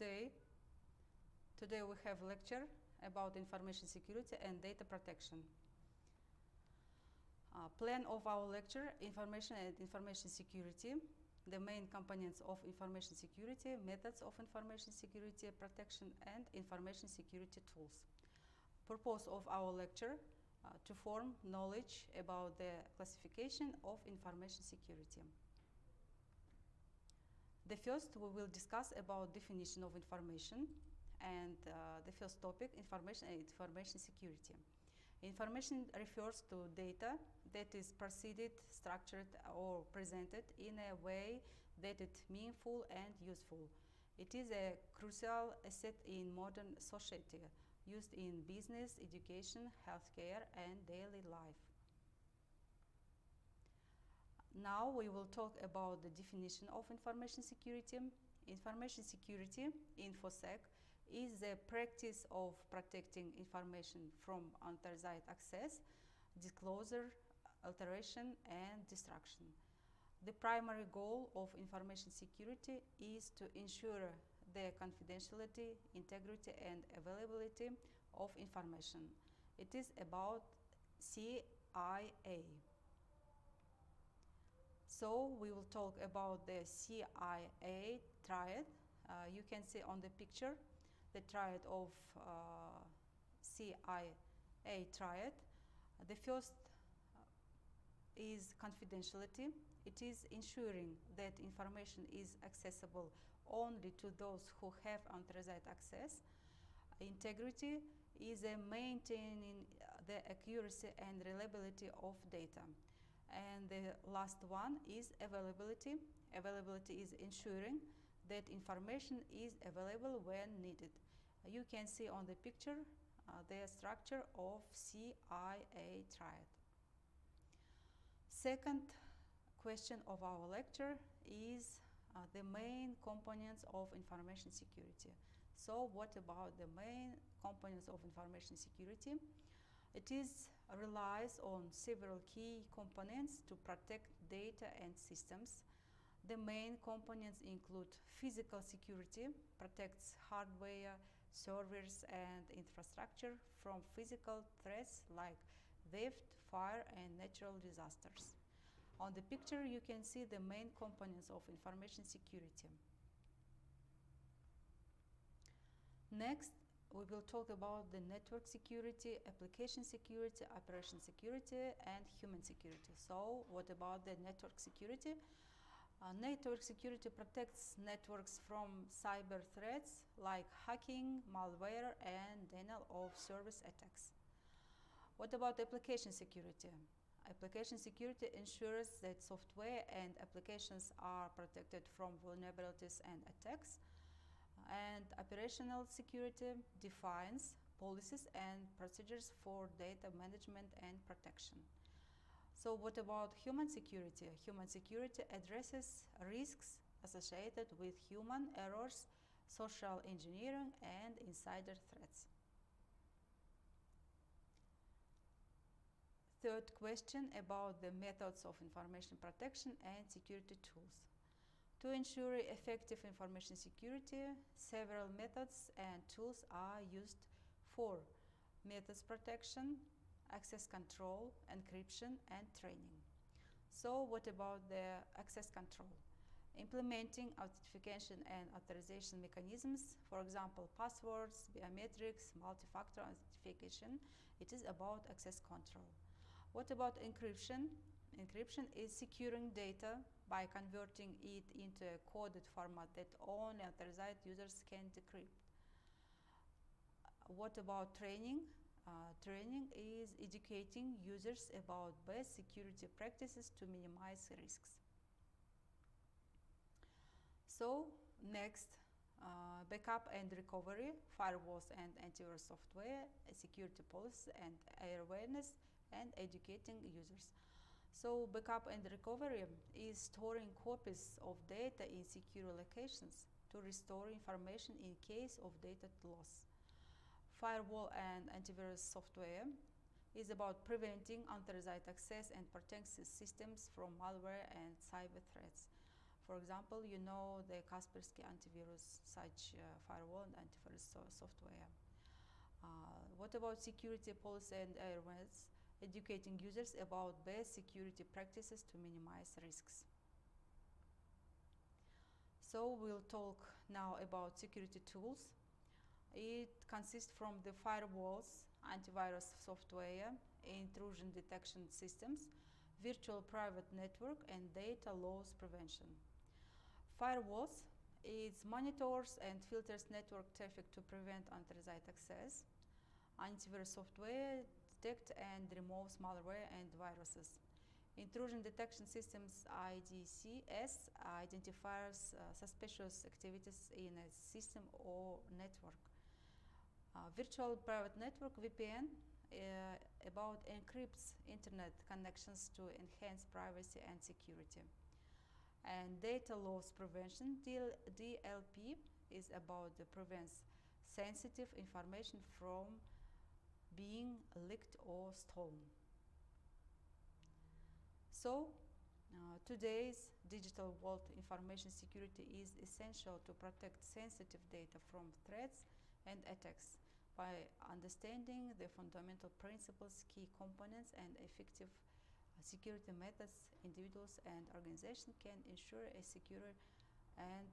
Today we have a lecture about information security and data protection. Plan of our lecture: information and information security, the main components of information security, methods of information security protection, and information security tools. Purpose of our lecture: to form knowledge about the classification of information security. The first, we will discuss about definition of information, and the first topic, information and information security. Information refers to data that is proceeded, structured, or presented in a way that is meaningful and useful. It is a crucial asset in modern society, used in business, education, healthcare, and daily life. Now we will talk about the definition of information security. Information security, InfoSec, is the practice of protecting information from unauthorized access, disclosure, alteration, and destruction. The primary goal of information security is to ensure the confidentiality, integrity, and availability of information. It is about CIA. So we will talk about the CIA triad. You can see on the picture the triad of CIA triad. The first is confidentiality. It is ensuring that information is accessible only to those who have unauthorized access. Integrity is maintaining the accuracy and reliability of data. And the last one is availability. Availability is ensuring that information is available when needed. You can see on the picture the structure of CIA triad. Second question of our lecture is the main components of information security. So what about the main components of information security? It relies on several key components to protect data and systems. The main components include physical security, protects hardware, servers, and infrastructure from physical threats like theft, fire, and natural disasters. On the picture, you can see the main components of information security. Next, we will talk about the network security, application security, operation security, and human security. So what about the network security? Network security protects networks from cyber threats like hacking, malware, and denial of service attacks. What about application security? Application security ensures that software and applications are protected from vulnerabilities and attacks. And operational security defines policies and procedures for data management and protection. So what about human security? Human security addresses risks associated with human errors, social engineering, and insider threats. Third question about the methods of information protection and security tools. To ensure effective information security, several methods and tools are used for methods protection, access control, encryption, and training. So what about the access control? Implementing authentication and authorization mechanisms, for example, passwords, biometrics, multi-factor authentication. It is about access control. What about encryption? Encryption is securing data by converting it into a coded format that only authorized users can decrypt. What about training? Training is educating users about best security practices to minimize risks. So next, backup and recovery, firewalls and antivirus software, security policy and awareness, and educating users. So backup and recovery is storing copies of data in secure locations to restore information in case of data loss. Firewall and antivirus software is about preventing unauthorized access and protecting systems from malware and cyber threats. For example, you know the Kaspersky antivirus, such firewall and antivirus software. What about security policy and awareness? Educating users about best security practices to minimize risks. So we'll talk now about security tools. It consists from the firewalls, antivirus software, intrusion detection systems, virtual private network, and data loss prevention. Firewalls, it monitors and filters network traffic to prevent unauthorized access. Antivirus software detects and removes malware and viruses. Intrusion detection systems, IDCS, identifies suspicious activities in a system or network. Virtual private network, VPN, about encrypts internet connections to enhance privacy and security. And data loss prevention, DLP, is about the prevents sensitive information from being leaked or stolen. So, today's digital world, information security is essential to protect sensitive data from threats and attacks. By understanding the fundamental principles, key components, and effective security methods, individuals and organizations can ensure a secure and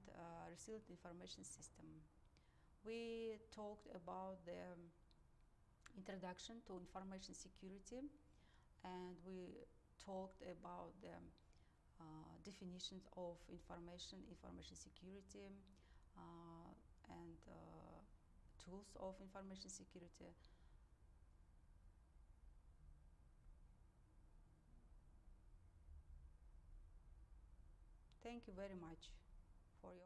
resilient information system. We talked about the introduction to information security, and we talked about the definitions of information security, and tools of information security. Thank you very much for your